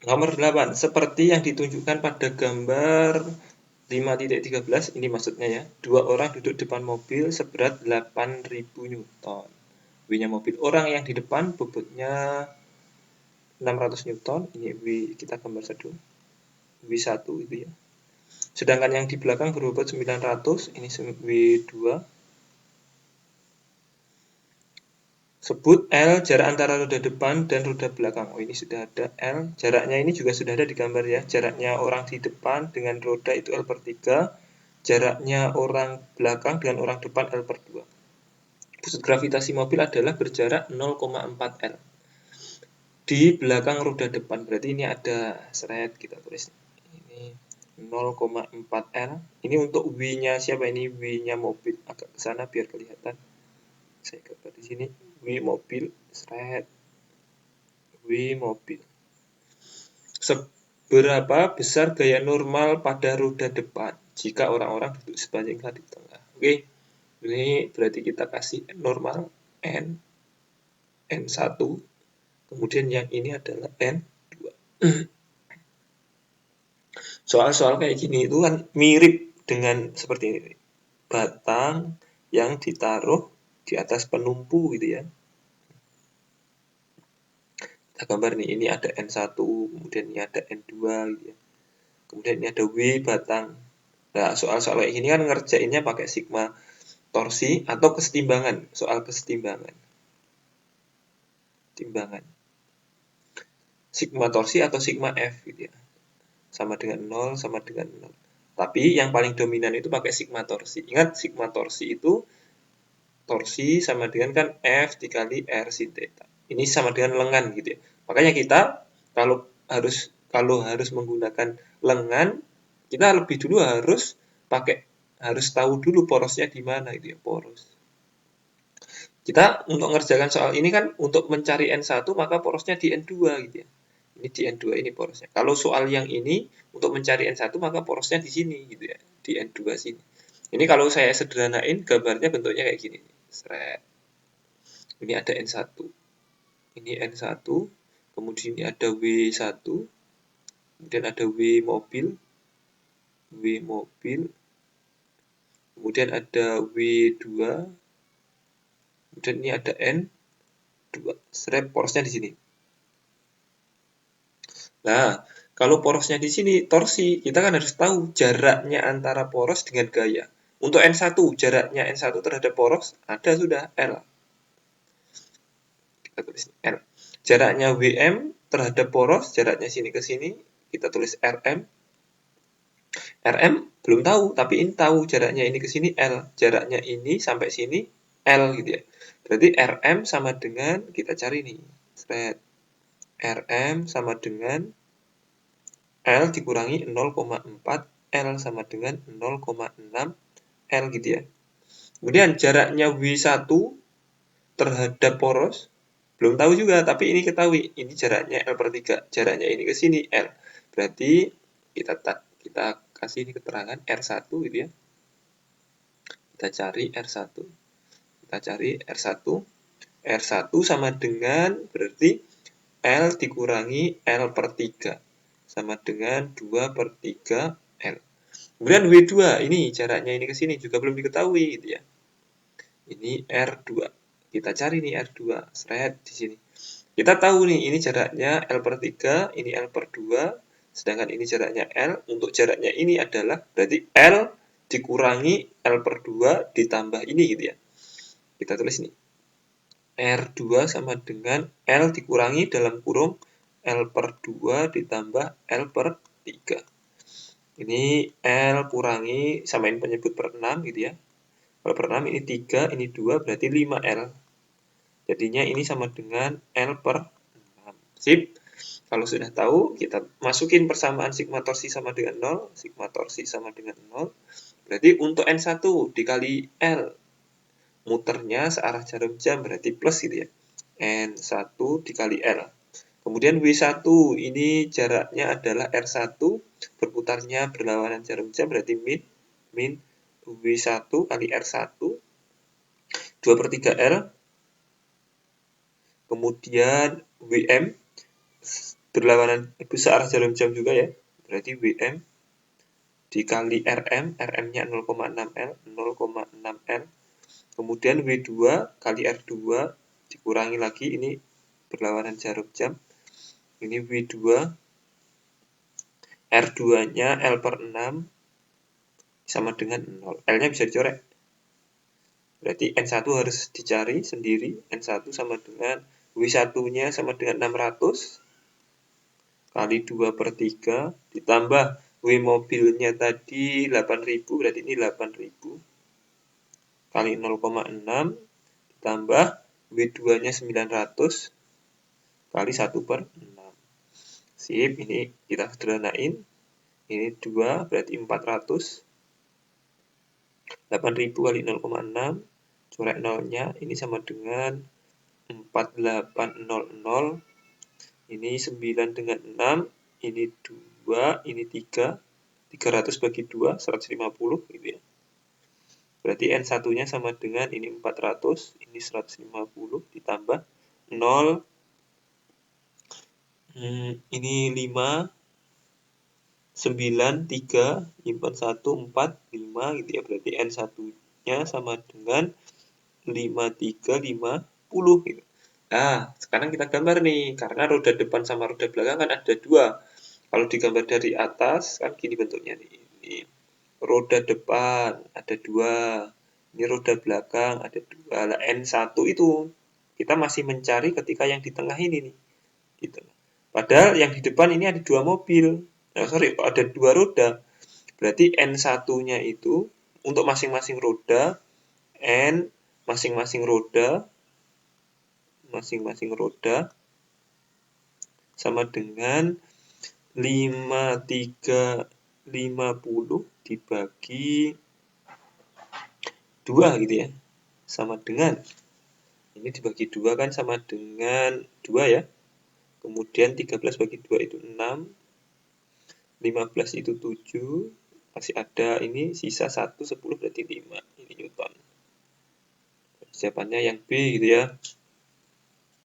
Nomor 8, seperti yang ditunjukkan pada gambar 5.13, ini maksudnya ya. Dua orang duduk depan mobil seberat 8.000 Newton. W-nya mobil. Orang yang di depan bobotnya 600 Newton. Ini W, kita gambar satu. W1 itu ya. Sedangkan yang di belakang berbobot 900, ini W2. Sebut L jarak antara roda depan dan roda belakang. Oh, ini sudah ada L. Jaraknya ini juga sudah ada di gambar ya. Jaraknya orang di depan dengan roda itu L per 3. Jaraknya orang belakang dengan orang depan L per 2. Pusat gravitasi mobil adalah berjarak 0,4 L. Di belakang roda depan. Berarti ini ada seret, kita tulis. Ini 0,4 L. Ini untuk W-nya siapa ini? W-nya mobil. Agak ke sana biar kelihatan. Saya gambar di sini. W mobil, seret. W mobil. Seberapa besar gaya normal pada roda depan jika orang-orang duduk sebanyak di tengah? Oke, ini berarti kita kasih normal N, N1, kemudian yang ini adalah N2. Soal-soal kayak gini itu kan mirip dengan seperti ini. Batang yang ditaruh di atas penumpu gitu ya. Kita gambar nih, ini ada N1, kemudian ini ada N2 gitu ya. Kemudian ini ada W batang. Nah, soal-soal kayak gini kan ngerjainnya pakai sigma torsi atau kesetimbangan, soal kesetimbangan. Timbangan. Sigma torsi atau sigma F gitu ya. Sama dengan 0, sama dengan 0. Tapi yang paling dominan itu pakai sigma torsi. Ingat, sigma torsi itu torsi sama dengan kan F dikali R sin theta. Ini sama dengan lengan gitu ya. Makanya kita kalau harus menggunakan lengan, kita lebih dulu harus tahu dulu porosnya di mana gitu ya, poros. Kita untuk mengerjakan soal ini kan untuk mencari N1 maka porosnya di N2 gitu ya. Ini di N2 ini porosnya. Kalau soal yang ini untuk mencari N1 maka porosnya di sini gitu ya, di N2 sini. Ini kalau saya sederhanain gambarnya bentuknya kayak gini. Seret. Ini ada N1. Ini N1, kemudian ini ada W1, kemudian ada W mobil, kemudian ada W2, kemudian ini ada N2. Seret, porosnya di sini. Nah, kalau porosnya di sini torsi, kita kan harus tahu jaraknya antara poros dengan gaya. Untuk N1, jaraknya N1 terhadap poros ada sudah L. Kita tulis L. Jaraknya WM terhadap poros, jaraknya sini ke sini, kita tulis RM. RM belum tahu, tapi ini tahu jaraknya ini ke sini L. Jaraknya ini sampai sini L gitu ya. Berarti RM sama dengan, kita cari nih, RM sama dengan L dikurangi 0,4 L sama dengan 0,6 L gitu ya. Kemudian jaraknya W1 terhadap poros belum tahu juga, tapi ini ketahui. Ini jaraknya L per 3. Jaraknya ini ke sini L. Berarti kita kasih ini keterangan R1 gitu ya. Kita cari R1. Kita cari R1. R1 sama dengan berarti L dikurangi L per 3 sama dengan 2 per 3 L. Kemudian W2, ini jaraknya ini ke sini juga belum diketahui gitu ya. Ini R2. Kita cari nih R2, seret di sini. Kita tahu nih ini jaraknya L per 3, ini L per 2, sedangkan ini jaraknya L. Untuk jaraknya ini adalah berarti L dikurangi L per 2 ditambah ini gitu ya. Kita tulis nih. R2 sama dengan L dikurangi dalam kurung L per 2 ditambah L per 3. Ini L kurangi, samain penyebut per 6 gitu ya. Kalau per 6 ini 3, ini 2, berarti 5L. Jadinya ini sama dengan L per 6. Sip. Kalau sudah tahu, kita masukin persamaan sigma torsi sama dengan 0. Sigma torsi sama dengan 0. Berarti untuk N1 dikali L. Muternya searah jarum jam, berarti plus gitu ya. N1 dikali L. Kemudian W1 ini jaraknya adalah R1, berputarnya berlawanan jarum jam, berarti min W1 kali R1, 2 per 3 L. Kemudian WM berlawanan searah jarum jam juga ya. Berarti WM dikali RM, RM-nya 0,6 L, 0,6 L. Kemudian W2 kali R2 dikurangi lagi, ini berlawanan jarum jam. Ini W2, R2-nya L per 6 sama dengan 0. L-nya bisa dicoret. Berarti N1 harus dicari sendiri. N1 sama dengan W1-nya sama dengan 600 kali 2 per 3 ditambah W mobilnya tadi 8000, berarti ini 8000 kali 0,6 ditambah W2-nya 900 kali 1 per 6. Sip, ini kita sederhanain. Ini 2 berarti 400. 8000 kali 0,6 coret 0-nya, ini sama dengan 4800. Ini 9 dengan 6, ini 2, ini 3. 300 bagi 2, 150 gitu ya. Berarti N1-nya sama dengan ini 400, ini 150 ditambah 0. Ini 5, 9, 3, nyimpan 1, 4, 5 gitu ya. Berarti N1-nya sama dengan 5350 gitu. Nah, sekarang kita gambar nih, karena roda depan sama roda belakang kan ada 2. Kalau digambar dari atas kan gini bentuknya nih. Ini roda depan ada 2. Ini roda belakang ada 2. Nah, N1 itu kita masih mencari ketika yang di tengah ini nih. Gitu. Padahal yang di depan ini ada 2 mobil. Nah, ada 2 roda. Berarti N1-nya itu untuk masing-masing roda, N masing-masing roda sama dengan 5350 dibagi 2 gitu ya. Sama dengan, ini dibagi 2 kan sama dengan 2 ya. Kemudian 13 bagi 2 itu 6. 15 itu 7. Masih ada ini sisa 1, 10 berarti 5. Ini Newton. Jawabannya yang B gitu ya.